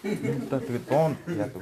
Тэгээд доонд яг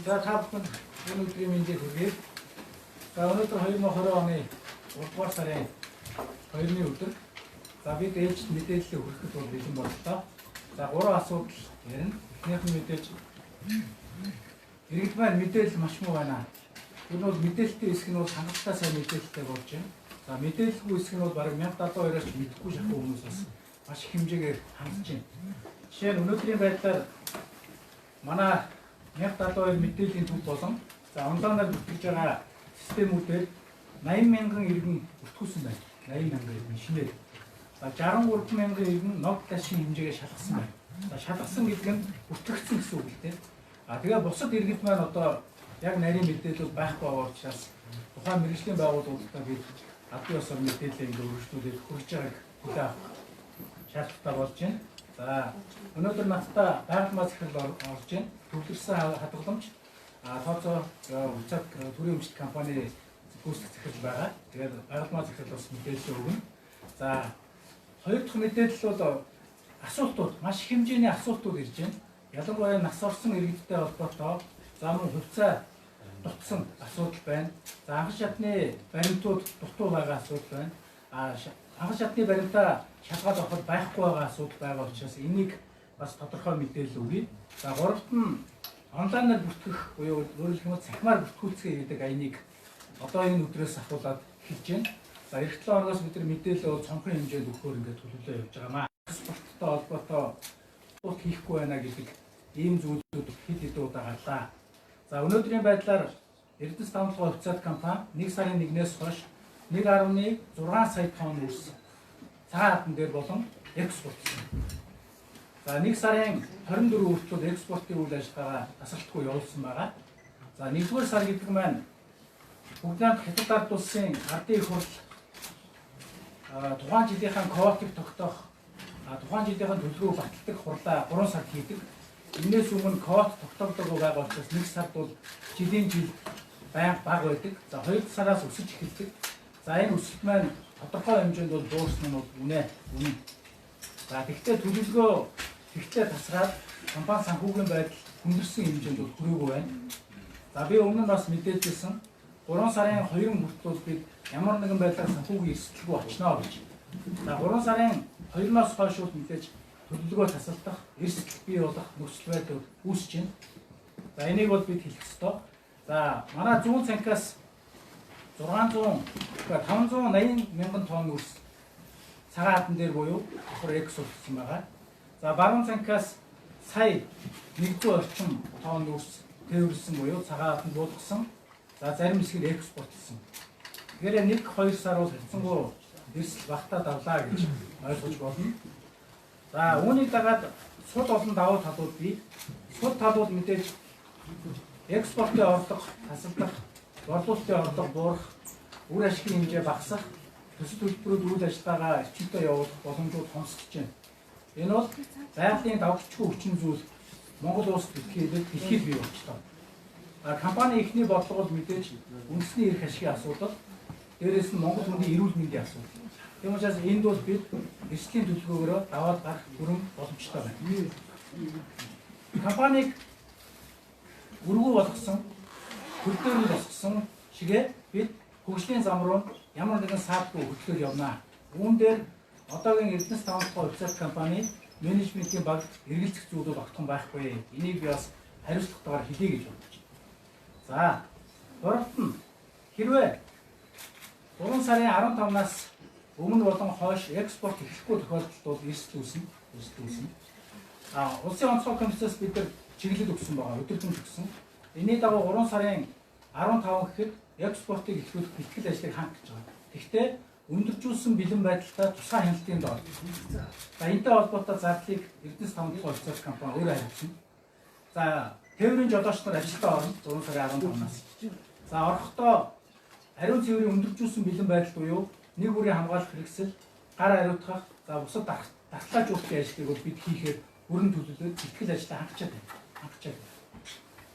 За та бүхэн өнөөдрийн мэндийг хүргэе. За өнөөдөр 2020 оны 3 дугаар сарын 2-ны өдөр. За бид ээлжид мэдээлэл хүргэхэд бол бэлэн боллоо. За 3 асуудал ярина. Эхнийх нь мэдээж иргэдмээр мэдээлэл маш муу байна. Тэр нь бол мэдээлэлтэй хэсэг нь бол хангалттай сайн мэдээлэлтэй болж байна. За мэдээлэлгүй хэсэг нь бол бараг 1072-аас ч мэдэхгүй шахах хүмүүс бас маш их хэмжээгээр хангаж байна. Жишээ нь өнөөдрийн байдлаар манай 1072 мэдээллийн төв болон за онлайнаар бүртгэж байгаа системүүдээр 80 мянган иргэн бүртгүүлсэн байна. 80 мянган иргэн шинээр. За 63 мянган иргэн ног ташин хэмжээгээ шалгасан байна. За шалгасан гэдэг нь бүртгэгдсэн гэсэн үг л дээ. Тэгээ бусад иргэд маань одоо яг нарийн мэдээлэл байхгүй байгаа учраас тухайн мэргэжлийн байгууллагуудаа бид албан ёсоор мэдээлэл ингэ өргөжлүүлээд хүргэж байгааг хүлээн авах шаардлагатай болж байна. За өнөөдөр надтай байгальмаа захирал орж байна. Төвлөрсөн хадгаламж тооцоо уцаад төрийн өмчт компани гүйцэтгэх захирал байгаа. Тэгээд байгальмаа захирал бас мэдээлэл өгнө. За хоёр дахь мэдээлэл бол асуултууд маш их хэмжээний асуултууд ирж байна. Ялангуяа нас орсон иргэдтэй холбоотой за мөн хувьцаа дутсан асуудал байна. За анх шатны баримтууд дутуу байгаа асуудал байна. Анх шатны баримтаа шалгаад авахд байхгүй байгаа асуудал байгаа учраас энийг бас тодорхой мэдээлэл өгье. За гуравт нь онлайнаар бүртгэх буюу өөрөөр хэлбэл цахимаар бүртгүүлцгээе гэдэг аяныг одоо энэ өдрөөс ахуулаад хэлж байна. За эх 7 хоногоос бид нар мэдээлэл цонхон хэмжээнд өгөхөөр ингээд төлөвлөө явьж байгаа маа. Спорттой холбоотой тулд хийхгүй байна гэдэг ийм зүйлүүд хэд хэдэн удаа гарлаа. За өнөөдрийн байдлаар Эрдэнэс Тавталгай хувьцаат компани 1 сарын 1-ээс хойш 1.6 сая тонн үрс цагаан хатан дээр болон экспортлсон. За 1 сарын 24 хүртэл экспортын үйл ажиллагаа тасралтгүй явуулсан байгаа. За 1-р сар гэдэг маань бүгд хятад ард улсын ардын их хурл тухайн жилийнхэн квотыг тогтоох тухайн жилийнхэн төлөвлөгөөг баталдаг хурлаа 3 сард хийдэг. Энээс өмнө квот тогтоогдоогүй байгаа учраас 1 сард бол жилийн жил байнга бага байдаг. За 2 сараас өсөж эхэлдэг. За энэ өсөлт маань тодорхой хэмжээнд бол буурсан нь бол үнэ. За тэгвэл төлөвлөгөө тасраад компани санхүүгийн байдал хүндэрсэн хэмжээнд бол хүрээгүй байна. За би өмнө нь бас мэдээлжсэн 3 сарын 2 хүртэл бид ямар нэгэн байдлаар санхүүгийн эрсдэлгүй очно гэж. За 3 сарын 2-оос хойш мэдээж төлөвлөгөө тасалдах, эрсдэл бий болох нөхцөл байдал үүсэж байна. За энийг бол бид хэлэх ёстой. За манай зүүн цанхаас 580 мянган тонн үрс цагаан хатан дээр буюу давхар экспортлсон байгаа. За баруун цанхаас сая 100 орчим тонн үрс тээвэрлсэн буюу цагаан хатанд буулгасан. За зарим хэсгээр экспортлсон. Тэгэхээр 1-2 сар бол хэцэнгуй эрсдэл багтаа давлаа гэж ойлгож болно. За үүнийг дагаад сул олон давуу талууд бий. Сул талууд мэдээж экспортын орлого тасалдах, борлуулалтын орлого буурах, үр ашигын хэмжээ багасах, төсөл төлбөрүүд үйл ажиллагаагаа эрчимтэй явуулах боломжууд хомсдож байна. Энэ бол байгалийн давталчгүй хүчин зүйл Монгол улсад дэлхийд бий болчихлоо. Компани ихний бодлого бол мэдээж үндэсний эрх ашигын асуудал, дээрээс нь Монгол хүндийн эрүүл мэндийн асуудал. Тийм учраас энд бол бид эрсдлийн төлөвлөгөөрөө даваад гарах бүрэн боломжтой байна. Компаниг өргөө болгосон, хөл дээр нь босгосон шигээ бид хөгжлийн зам руу ямар нэгэн саадгүй хөтлөөр явнаа. Үүн дээр одоогийн Эрдэнэс Тавталгай хувьцаат компани менежментийн баг эргэлзэх зүйлүүд огтхон байхгүй. Энийг би бас хариуцлагатайгаар хэлье гэж бодож байна. За, гуравт нь хэрвээ 3 сарын 15-наас өмнө болон хойш экспорт эхлэхгүй тохиолдолд бол эрсдэл үүснэ. Улсын онцгой комиссаас бид нар чиглэл өгсөн байгаа, өдөржинд өгсөн. Энэний дагуу 3 сарын 15 гэхэд экспортыг эхлүүлэх бэлтгэл ажлыг хангах гэж байгаа. Гэхдээ өндөржүүлсэн бэлэн байдалтай тусгай хяналтын доор. За энэтэй холбоотой зардлыг Эрдэнэс Тавталгай хувьцаат компани өөрөө хариуцна. За тээврийн жолооч нар ажилдаа орно 3 сарын 15-наас. За орохдоо ариун цэврийн өндөржүүлсэн бэлэн байдал буюу нэг бүрийн хамгаалах хэрэгсэл, гар хариуцах, за бусад дархлаажуулалтын ажлыг бол бид хийхээр бүрэн төлөвлөлөд бэлтгэл ажлаа хангачаад байна.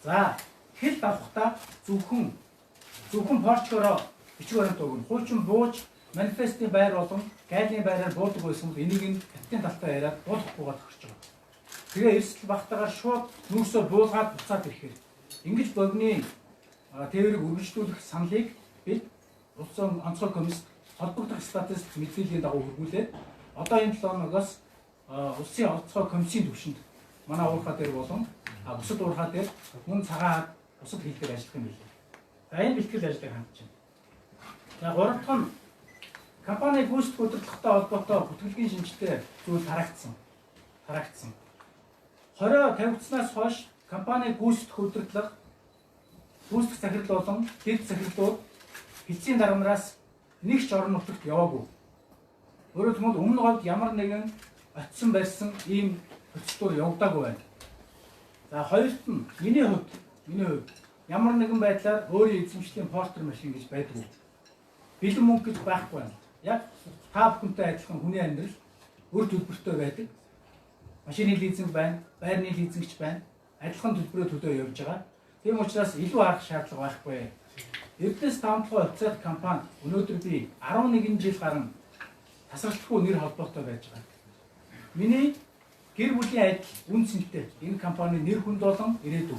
За хэл давхтаа зөвхөн порчгороо бичиг баримт өгнө. Хуучин бууж манифестийн байр болон гайлын байраар буудаг байсан бол энийг нь капитан талтаа яриад буулгахгүйгээр тохирч байгаа. Тэгээ эрсдэл багтаагаар шууд нүүрсөө буулгаад буцаад ирэхээр ингэж богны тээврийг үргэлжлүүлэх саналыг бид улсын онцгой комисс холбогдох статистик мэдээллийн дагуу хөрвүүлээд одоо энэ 7 хоногоос улсын онцгой комиссийн түвшинд манай уурхай дээр болон бусад уурхай дээр мөн цагаан бусад хэлээр ажиллах юм билээ. За энэ бэлтгэл ажлыг хангаж байна. За гурав дахь нь компани гүйцэтгэх удирдлагатай холбоотой бүтгэлгийн шинжилгээ зүйл тараагдсан. 20 тавигдсанаас хойш компани гүйцэтгэх удирдлага, гүйцэтгэх захирал болон дэд захирлууд эцсийн дарамраас нэг ч орон нутагт яваагүй. Өөрөөр хэлбэл өмнө говьд ямар нэгэн очсон барьсан ийм процедур явагдаагүй байна. За хоёрт нь миний хувьд ямар нэгэн байдлаар өөрийн эзэмшлийн портер машин гэж байдгүй. Бэлэн мөнгө гэж байхгүй байна. Яг та бүхэнтэй адилхан хүний амьдрал өөр төлбөртэй байдаг. Машины лизинг байна, байрны лизингч байна. Адилхан төлбөрөөр төлөө явж байгаа. Тийм учраас илүү арга шаардлага байхгүй. Эрдэнэс Тавталгай хувьцаат компани өнөөдөр би 11 жил гарan тасралтгүй нэр холбоотой байж байгаа. Миний гэр бүлийн адил үн цэнтэй энэ компани нэр хүнд болон ирээдүй.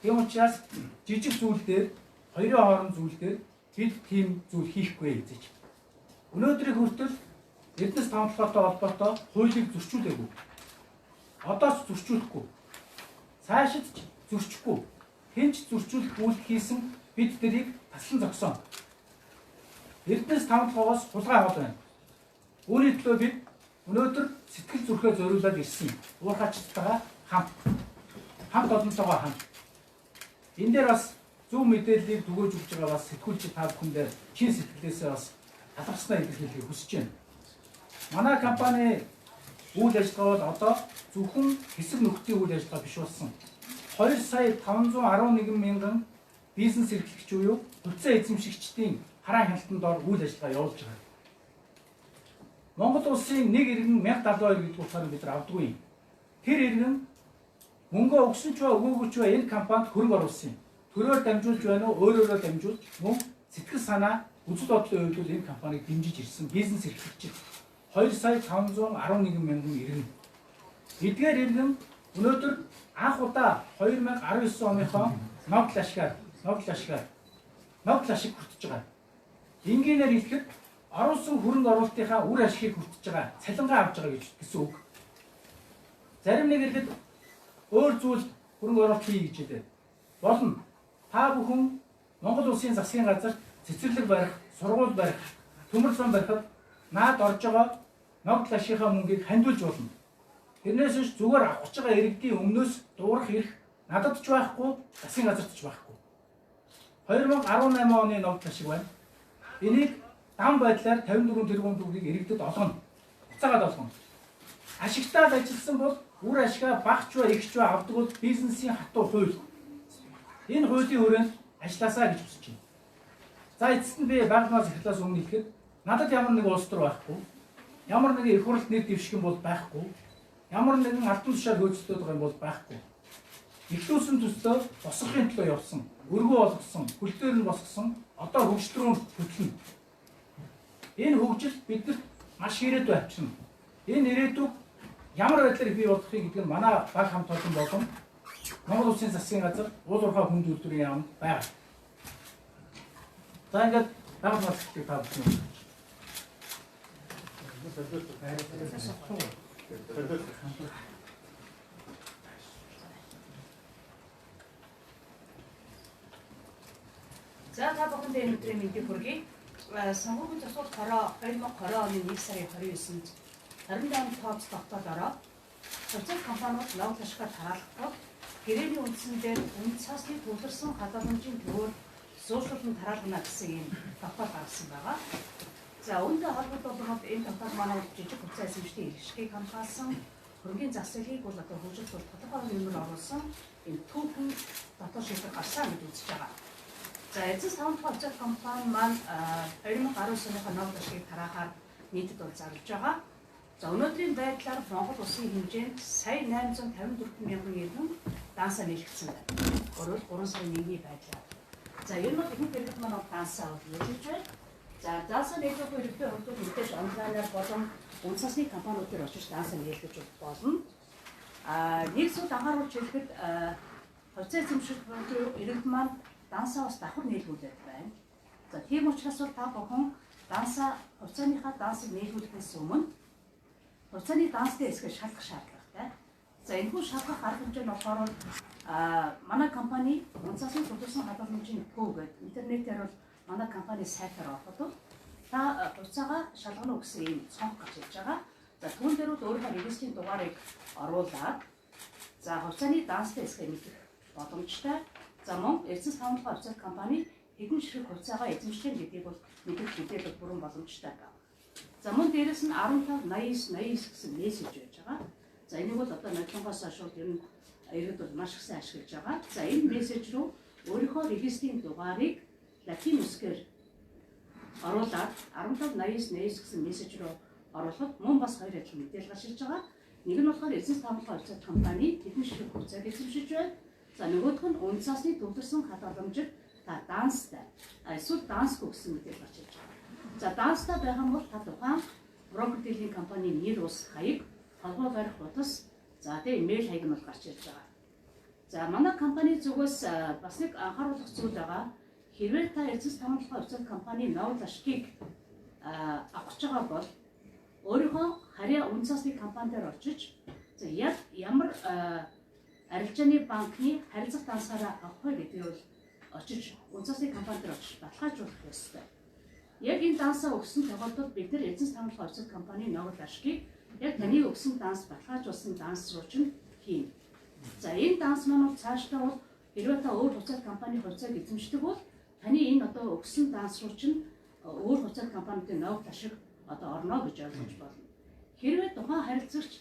Тийм учраас жижиг зүйл дээр хоёрын хооронд зүйл дээр бид тийм зүйл хийхгүй эзэж. Өнөөдрийг хүртэл Эрдэнэс Тавталгайтай холбоотой хуулийг зөрчүүлээгүй. Одоо ч зөрчүүлэхгүй. Цаашид ч зөрчихгүй. Хинч зөрчүүлэх үйл хийсэн бид тэрийг таслан зогсоно. Эрдэнэс Тавталгайгаас хулгай аваад байна. Өөрийн төлөө бид өнөөдөр сэтгэл зүрхээ зориулаад ирсэн. Уурхайчтайгаа хамт. хамт олонтойгоо хамт. Энэ дээр бас зөв мэдээллийг түгээж өгч байгаа бас сэтгүүлч та бүхэндээ чин сэтгэлээсээ бас талархснаа илэрхийлэхийг хүсэж байна. Манай компани үйл ажиллагаа бол одоо зөвхөн хэсэг нөхцөлийн үйл ажиллагаа биш болсон. 2 сая 511 мянган бизнес эрхлэгч буюу хувьцаа эзэмшигчдийн хараан хяналтанд ор үйл ажиллагаа явуулж байгаа. Монгол улсын нэг иргэн 1072 гэдэг утгаараа бид нар авдаггүй. Тэр иргэн мөнгө өгсөн ч ба өгөөгүй ч ба энэ компанид хөрөнгө оруулсан юм. Төрөөр дамжуулж байна уу, өөрөөрөө дамжуулж мөн сэтгэл санаа, үзэл бодлын хувьд энэ компанийг дэмжиж ирсэн бизнес эрхлэгчид 2 сая 511 мянган иргэн. Эдгээр иргэн өнөөдөр анх удаа 2019 оныхоо Нобель ашиг хүртэж байгаа. Энгийнээр хэлэхэд оруулсан хөрөнгө оруулалтынхаа үр ашигыг хүртэж байгаа, цалингаа авч байгаа гэсэн үг. Зарим нэг хэлэхэд өөр зүйл хөрөнгө оруулалт хий гэж хэлээ. Болно. Та бүхэн Монгол улсын засгийн газар цэцэрлэг барих, сургууль барих, төмөр зам барихад наад орж байгаа Нобель ашигынхаа мөнгийг хандуулж болно. Тэрнээс биш зүгээр авах гэж байгаа иргэдийн өмнөөс дуурах эрх надад ч байхгүй, засгийн газарт ч байхгүй. 2018 оны Нобель ашиг байна. Энийг дан байдлаар 54 тэрбум төгрөгийг иргэдэд олгоно. Буцаагаад олгоно. Ашигтаад ажилласан бол үр ашигаа багч ба ихч ба авдаг бол бизнесийн хатуу хууль. Энэ хуулийн хүрээнд ажилласаа гэж хүсэж байна. За эцэст нь би багнаас эхлээс өмнө хэлэхэд надад ямар нэг улс төр байхгүй, ямар нэг их хурлд нэр дэвших юм бол байхгүй, ямар нэгэн албан тушаал хөөцөлдөд байгаа юм бол байхгүй. Ихлүүлсэн төслөө босгохын төлөө явсан, өргөө болгосон, хөл дээр нь босгосон, одоо хөгжил рүү хөтлөнө. Энэ хөгжил бидэнд маш ирээдүй авчирна. Энэ ирээдүйг ямар байдлаар бий болгохыг гэдэг нь манай баг хамт олон болон Монгол Улсын засгийн газар уул уурхай хүнд үйлдвэрийн яамд байна. За ингээд баг масктыг та бүхэн. За та бүхэндээ энэ өдрийн мэндийг хүргэе. Санхүүгийн засвар хороо 2020 оны 1 сарын 29-нд 27 тооц тогтоолороо социал компаниуд Нобель ашигаар тараалагдав. Гэрээний үндсэн дээр үнд цасны төвлөрсөн хадгаламжийн төвөөр зуушлуулан тараалгана гэсэн юм тогтоол гаргасан байгаа. За үүнтэй холбогдуулаад энэ тогтоол манай жижиг хувьцаа эзэмшлийн иргэшгийг хамгаалсан хөрөнгөний засаглалыг бол одоо хөгжүүлэлт тодорхой нэмэр оруулсан энэ түүхэн дотоод шийдвэр гарсан гэж үзэж байгаа. За эцэс 5 дахь хувьцаа компани маань 2019 оныхоо Нобель ашигыг тараахаар нийтэд бол зарлж байгаа. За өнөөдрийн байдлаар Монгол улсын хэмжээнд сая 854 мянган иргэн даансаа нээлгдсэн байна. Өөрөөр 3 сарын 1-ний байдлаар. За энэ бол ихэнх иргэд маань даансаа нээлгэж байна. За даансаа нээлгэх хэрэгтэй хүмүүс мэдээж онлайнаар болон үн цасны компаниуд дээр очиж даансаа нээлгэж болно. Нэг зүйл анхааруулж хэлэхэд хувьцаа эзэмших иргэд маань даансаа бас давхар нээлгүүлээд байна. За тийм учраас та бүхэн даансаа хувьцааныхаа даансыг нээлгүүлэхээс өмнө хувьцааны даанстай хэсгээ шалгах шаардлагатай. За энэхүү шалгах арга хэмжээ нь болохоор манай компани унцаасны төвлөрсөн хадгаламжийн төв гэдэг интернетээр бол манай компани сайтаар ороход та хувьцаагаа шалгана гэсэн ийм цонх гарч ирж байгаа. За түүн дээр бол өөрийнхөө регистрийн дугаарыг оруулаад за хувьцааны даанстай хэсгээ мэдэх боломжтой. За мөн эцэс 5 дахь хувьцаа компани хэдэн ширхэг хувьцаагаа эзэмших гэдгийг бол мэдэх мэдээлэл бүрэн боломжтой байна. За мөн дээрэс нь 15 89 гэсэн мессеж байж байгаа. За энийг бол одоо нодлонгоос шууд ер нь иргэд бол маш их сайн ашиглаж байгаа. За энэ мессеж рүү өөрийнхөө регистрийн дугаарыг латин үсгээр оруулаад 15 89 гэсэн мессеж рүү оруулахад мөн бас хоёр адил мэдээлэл гарч ирж байгаа. Нэг нь болохоор эцэс 5 дахь хувьцаа компани хэдэн ширхэг хувьцааг эзэмшиж байна. За нөгөөх нь үн цасны төвлөрсөн хадгаламжид та данстай эсвэл дансгүй гэсэн мэдээлэл гарч ирж байгаа. За данстай байх юм бол та тухайн брокер дийлэнх компанийн нэр ус хаяг, холбоо барих утас, за тэгээ имэйл хаяг нь бол гарч ирж байгаа. За манай компани зүгээс бас нэг анхааруулах зүйл байгаа. Хэрвээ та эцэс 5 дахь хувьцаа компани Нобель ашигыг авах гэж байгаа бол өөрийнхөө харьяа үн цасны компанидэр очиж за яг ямар арилжааны банкны харилцах дансаараа авах вэ гэдгийг бол очиж үн цасны компанидэр очиж баталгаажуулах ёстой. Яг энэ дансаа өгсөн тохиолдолд бид нар эзэн 5 дахь хувьцаа компани Нобель ашигыг яг таны өгсөн данс баталгаажуулсан данс руу чинь хийн. За За энэ данс маань бол цаашдаа бол хэрвээ та өөр хуцаад компани хувьцааг эзэмшдэг бол таны энэ одоо өгсөн данс руу чинь өөр хуцаад компаниудын ноогт ашиг одоо орно гэж ойлгож болно. Хэрвээ тухайн харилцагч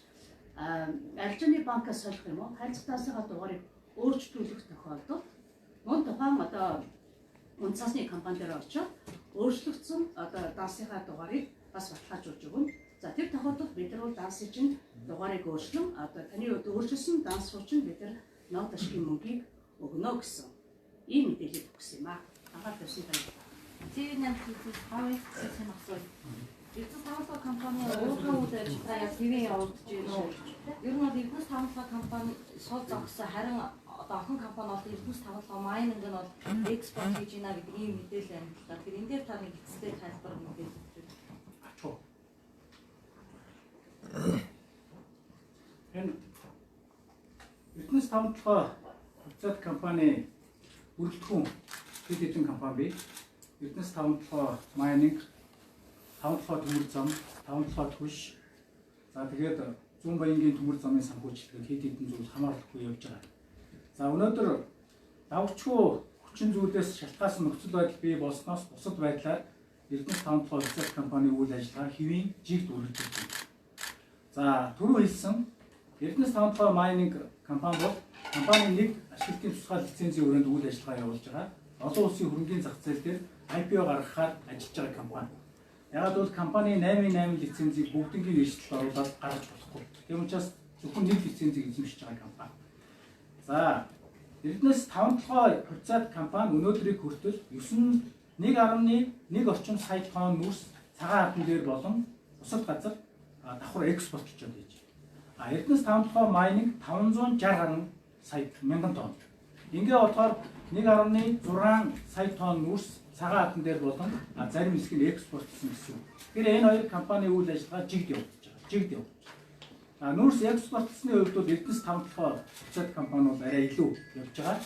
арилжааны банкаас солих юм уу? Харилцаг дансынхаа дугаарыг өөрчлөлтөх тохиолдолд мөн тухайн одоо үнцасны компани дээр очоод өөрчлөгдсөн одоо дансынхаа дугаарыг бас баталгаажуулж өгнө. За тэр тохиолдолд бид нар бол дансын чинь дугаарыг өөрчлөн одоо таны өөрчилсөн данс руу чинь бид нар ногд ашигын мөнгийг өгнө гэсэн ийм мэдээлэл өгсөн юм аа. Анхаарал тавьсан баярлалаа. TV нэмэлтээс хавь гэсэн асуулт. Эрдэнэс тавталгаа компани өөрийнхөө үйл ажиллагааг TV явуулж байна. Ер нь бол Эрдэнэс тавталгаа компани сул зогссон харин одоо охин компани бол Эрдэнэс тавталгаа майнинг нь бол экспорт хийж байна гэдэг ийм мэдээлэл байна л да. Тэгэхээр энэ дээр та нэг эцэстээ тайлбар мэдээлэл өгч. Энэ Эрдэнэс тавталгаа хувьцаат компани бүрэлдэхүүн хэд хэдэн компани бий. Эрдэнэс тавталгаа майнинг, тавталгаа төмөр зам, тавталгаа түш. За тэгээд зүүн баянгийн төмөр замын санхүүжилтийг хэд хэдэн зүйл хамаарахгүй явж байгаа. За өнөөдөр давчгүй хүчин зүйлээс шалтгаалсан нөхцөл байдал бий болсноос бусад байдлаар Эрдэнэс тавталгаа хувьцаат компани үйл ажиллагаа хэвийн жигд үргэлжлэж байна. За түрүү хэлсэн Эрдэнэс тавталгаа майнинг компани бол компани нэг ашиглалтын тусгай лицензийн өрөөнд үйл ажиллагаа явуулж байгаа. Олон улсын хөрөнгөний зах зээл дээр IPO гаргахаар ажиллаж байгаа компани. Яагаад бол компани 8.8 лицензийг бүгднийг эрсдэлд оруулаад гаргаж болохгүй. Тийм учраас зөвхөн нэг лицензийг эзэмшиж байгаа компани. За Эрдэнэс тавталгаа хувьцаат компани өнөөдрийг хүртэл 1.1 орчим сая тонн нүрс цагаан хатан дээр болон бусад газар давхар экспортлж байна гэж. Эрдэнэс тавталгаа майнинг 560 гаруй сая мянган тонн. Ингээ бодохоор 1.6 сая тонн нүрс цагаан хатан дээр болон зарим хэсэг нь экспортлсон гэсэн. Тэгэхээр энэ хоёр компани үйл ажиллагаа жигд явуулж байгаа. Нүрс экспортлсны хувьд бол Эрдэнэс тавталгаа хувьцаат компани бол арай илүү явж байгаа.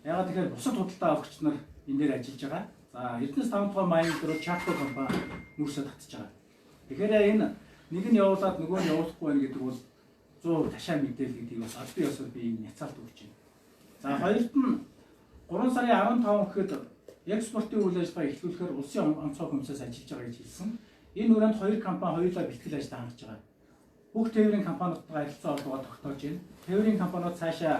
Яагаад тэгэхээр бусад худалдаа авахч нар энэ дээр ажиллаж байгаа. За Эрдэнэс тавталгаа майнинг дээр Чарко компани нүрсээ татж байгаа. Тэгэхээр энэ нэг нь явуулаад нөгөө нь явуулахгүй байна гэдэг бол 100 ташаа мэдээлэл гэдгийг бас албан ёсоор би энэ няцаалт өгч байна. За хоёрт нь 3 сарын 15 гэхэд экспортын үйл ажиллагаа эхлүүлэхээр улсын онцгой комиссаас ажиллаж байгаа гэж хэлсэн. Энэ өрөөнд хоёр компани хоёулаа бэлтгэл ажиллагаа хангаж байгаа. Бүх тээврийн компаниудтай харилцаа холбоогоо тогтоож байна. Тээврийн компаниуд цаашаа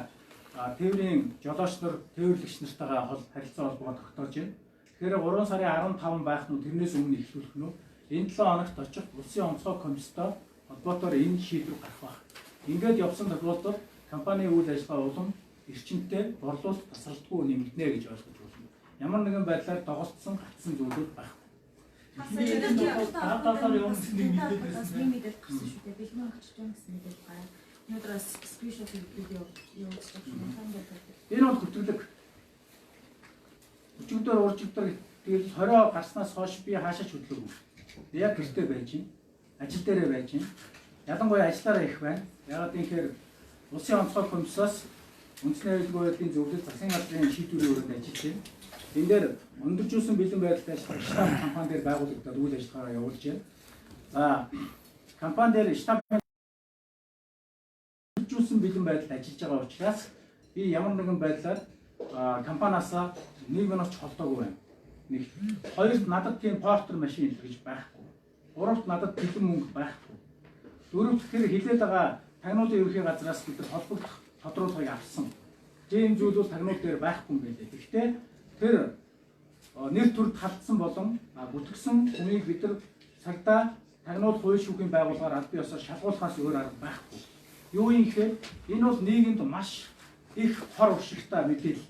тээврийн жолооч нар, тээвэрлэгч нартайгаа харилцаа холбоогоо тогтоож байна. Тэгэхээр 3 сарын 15 байх нь тэрнээс өмнө эхлүүлэх нь энэ 7 хоногт очих улсын онцгой комисстой холбоотойгоор энэ шийдвэр гарах баг. Ингээд явсан тохиолдолд компани үйл ажиллагаа улам эрчимтэй борлуулалт тасралтгүй нэмэгдэнэ гэж ойлгож байна. Ямар нэгэн байдлаар доголдсон гацсан зүйлүүд байхгүй. Таатаар юм гэсэн нэг мэдээлэл гарсан шүү дээ. Бэлмэн агчж байгаа гэсэн мэдээлэл гараад. Өнөөдрөөс скриншот видео явуулж байгаа. Энэ бол хөтөлбөр. Өчигдөр уурчигдөр тэгэл 20 гарснаас хойш би хаашаач хөдлөв. Яг гэртээ байж гин. Ажил дээрээ байж гин. Ялангуяа ажиллаараа их байна. Яагаад гэхээр улсын онцгой комиссаас үндэсний аюулгүй байдлын зөвлөлт засгийн газрын шийдвэрийн өрөөнд ажиллаж байна. Энэ дээр өндөржүүлсэн бэлэн байдалтай штаб компани дээр байгуулагдаад үйл ажиллагаагаа явуулж байна. За компани дээр штаб өндөржүүлсэн бэлэн байдалд ажиллаж байгаа учраас би ямар нэгэн байдлаар компаниасаа нийгмээс холдоогүй байна. Нэг хоёрт надад тийм портер машин гэж байхгүй. Гуравт надад бэлэн мөнгө байхгүй. Дөрөвт тэр хилээд байгаа тагнуулын ерөнхий газраас бид холбогдох тодруулгыг авсан. Тийм зүйл бол тагнуул дээр байхгүй юм байлээ. Гэхдээ тэр нэр төрд халтсан болон бүтгэсэн хүнийг бид нар цагдаа тагнуул хууль шүүхийн байгууллагаар аль бие ёсоор шалгуулахаас өөр арга байхгүй. Юу юм гэхээр энэ бол нийгэмд маш их хор уршигтай мэдээлэл.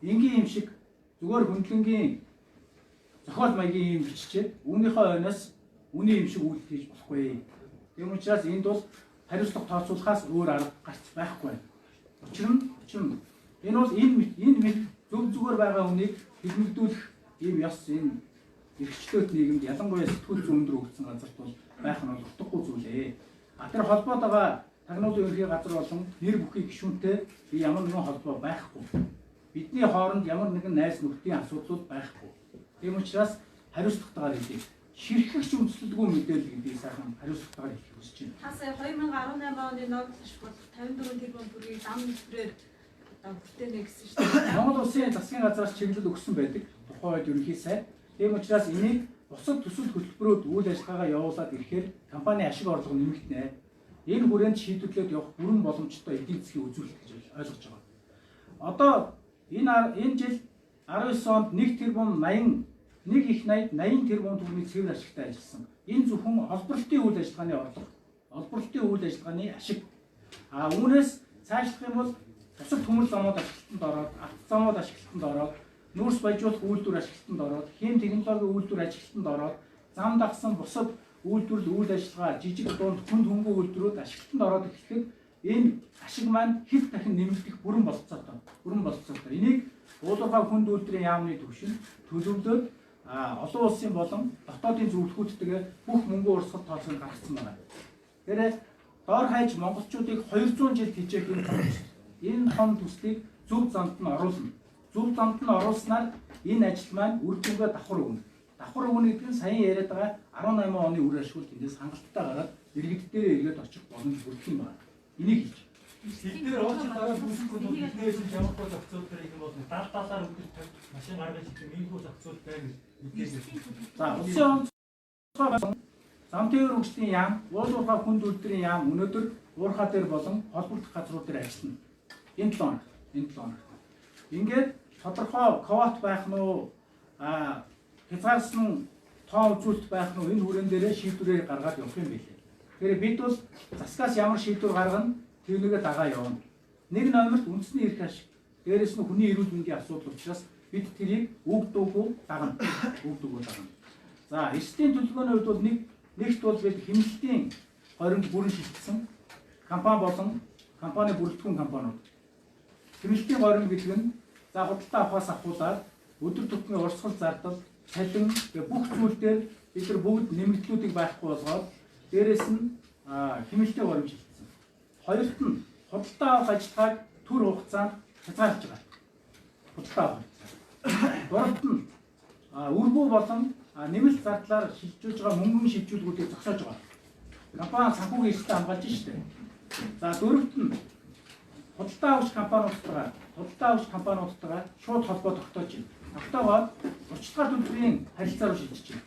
Энгийн юм шиг зүгээр хөндлөнгийн зохиол маягийн юм биччихээд үүнийхээ ойноос үний юм шиг үйлдэл хийж болохгүй. Тийм учраас энд бол хариуцлага тооцоолохоос өөр арга гарч байхгүй байна. Учир нь энэ бол энэ зүгээр байгаа хүнийг хэлмэгдүүлэх ийм ёс энэ эрхчлөөт нийгэмд ялангуяа сэтгүүл зүйн өндөр өгсөн газарт бол байх нь утгагүй зүйлээ. Тэр холбоод байгаа тагнуулын ерөнхий газар болон нэр бүхий гишүүнтэй би ямар нэгэн холбоо байхгүй. Бидний хооронд ямар нэгэн найз нөхдийн асуудлууд байхгүй. Тийм учраас хариуцлагатайгаар хэлье. ширхэгч үндэслэлгүй мэдээлэл гэдгийг сайхан хариуцлагатайгаар хэлэх хүсэж байна. Та сая 2018 оны ногдлох болох 54 тэрбум төгрөгийг зам нэвтрээр одоо бүтээнэ гэсэн шүү дээ. Монгол Улсын засгийн газраас чиглэл өгсөн байдаг. Тухайн үед ерөнхий сайд. Тийм учраас энийг бусад төсөл хөтөлбөрүүд үйл ажиллагаагаа явуулаад ирэхээр компани ашиг орлого нэмэгдэнэ. Энэ хүрээнд шийдвэрлээд явах бүрэн боломжтой эдийн засгийн үзүүлэлт гэж ойлгож байгаа. Одоо энэ жил 19 онд 1 тэрбум 80 тэрбум төгрөгийн цэвэр ашигтай ажилласан. Энэ зөвхөн олборлолтын үйл ажиллагааны орлого, олборлолтын үйл ажиллагааны ашиг. Үүнээс цаашлах юм бол бусад төмөр замууд ашиглалтанд ороод, автозамууд ашиглалтанд ороод, нүүрс баяжуулах үйлдвэр ашиглалтанд ороод, хэм технологийн үйлдвэр ашиглалтанд ороод, зам дагсан бусад үйлдвэрлэл үйл ажиллагаа, жижиг дунд хүнд хөнгөө үйлдвэрүүд ашиглалтанд ороод ирэхэд энэ ашиг маань хэд дахин нэмэгдэх бүрэн болцоотой. Энийг уулуурхай хүнд үйлдвэрийн яамны түвшин төлөвлөлөөд олон улсын болон дотоодын зөвлөхүүдтэйгээ бүх мөнгө урсгал тооцоог гаргасан байна. Тэгэхээр доор хаяж монголчуудыг 200 жил хичээх энэ хон төслийг зөв замд нь оруулна. Зөв замд нь оруулснаар энэ ажил маань үр дүнгээ давхар өгнө. Давхар өгнө гэдэг нь саяхан яриад байгаа 18 оны үр ашигт эндээс хангалттай гараад иргэддээрээ эргээд очих боломж бүрдэх юм байна. Энийг хийж. Эдгээр уучлаарай бүсгүй биднээс ямархуу зохицуул дээр юм бол далаар өдөр машин гаргаж ирэх ийм хүү зохицуул байна гэж. За улсын онцгой зам тээвэр хөгжлийн яам, уулуурхай хүнд үйлдвэрийн яам өнөөдөр уурхай дээр болон холбогдох газрууд дээр ажиллана. Энэ 7 хоног. Ингээд тодорхой ковот байх нь уу, хязгаарсан тоон үзүүлэлт байх нь уу энэ хүрэн дээрээ шийдвэрээр гаргаад явах юм билээ. Тэгэхээр бид бол засгаас ямар шийдвэр гаргана тэрнийгээ дагаа явна. Нэг номерт үндэсний эрх ашиг, дээрэс нь хүний эрүүл мэндийн асуудал учраас бид тэрийг өгдөггүй дагна. За, эрсдлийн төлөвлөгөөний хувьд бол нэгт бол бид хэмнэлтийн хоригд бүрэн шилжсэн компани болон компани бүрэлдэхүүн компаниуд. Хэмнэлтийн хориг гэдэг нь за худалдаа авахаас ахуулаад өдөр тутмын урсгал зардал, цалин бүх зүйл дээр бид нар бүгд нэмэгдлүүдийг байхгүй болгоод дээрэс нь хэмнэлтийн хориг шилжсэн. Хоёрт нь худалдаа авах ажиллагааг төр хугацаанд хязгаарлаж байгаа. Худалдаа авах. Гуравт нь өргөө болон нэмэлт зардлаар шилжүүлж байгаа мөнгөний шилжүүлгүүдийг зогсоож байгаа. Компани санхүүгийн эрсдэлтэй хамгаалж штэ. За дөрөвт нь худалдаа авах компаниудтайгаа шууд холбоо тогтоож байна. Тогтоогоод урьдчилгаа төлбөрийн харилцаа руу шилжиж байна.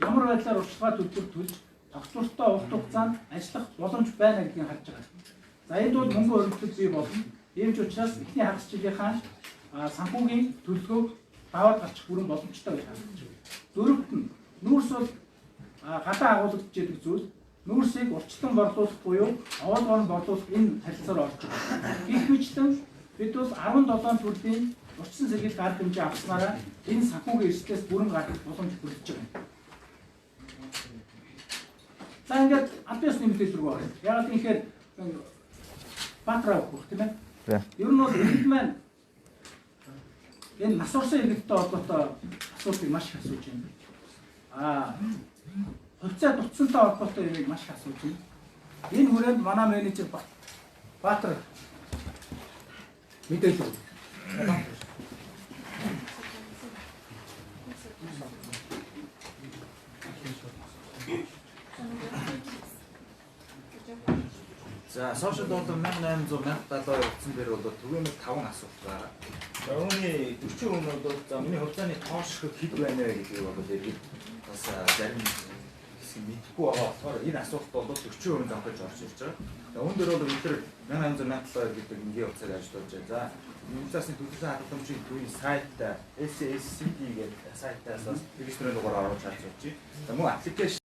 Ямар байдлаар урьдчилгаа төлбөр төлж тогтвортой урт хугацаанд ажиллах боломж байна гэдгийг харж байгаа. За энд бол мөнгө өргөдөл бий болно. Ийм ч учраас эхний хагас жилийнхаа санхүүгийн төлөвлөгөөг даваад гарчих бүрэн боломжтой гэж харагдаж байна. Дөрөвт нь нүүрс бол гадаа агуулгадж яадаг зүйл. Нүүрсийг урьдчилан борлуулах буюу овоолгоор нь борлуулах энэ харилцаар орж байгаа. Гэх мэтлэн бид бол 17 төрлийн урьдчилан сэргийлэх арга хэмжээ авснараа энэ санхүүгийн эрсдлээс бүрэн гарах боломж бүрдэж байгаа. За ингээд албаас нэмэлт рүү орё. Яг тэгэхээр Баатраа өгөх тийм ээ. Ер нь бол иргэд маань энэ нас орсон иргэдтэй холбоотой асуудлыг маш их асууж байна. Хувьцаа дутсантай холбоотой юмыг маш их асууж байна. Энэ хүрээнд манай менежер Баатар мэдээлэл өгөх. За, сошиал дуудан 1800-1700 явагдсан дээр бол түгээмэл 5 асуулт байгаа. За, үүний 40% бол за миний хувьцааны тоош хэд байна вэ гэдгийг бол иргэд бас зарим хэсэг мэдэхгүй байгаа болохоор энэ асуулт бол 40% замхаж орж ирж байгаа. За, үүн дээр бол бид 1800-1700 гэдэг энгийн хувьцааг ажиллаж байна. За, Үндэсний төлөвлөсөн хадгаламжийн төвийн сайт SSCD гэдэг сайтаас бас регистрийн дугаар оруулж харж байна. За, мөн аппликейшн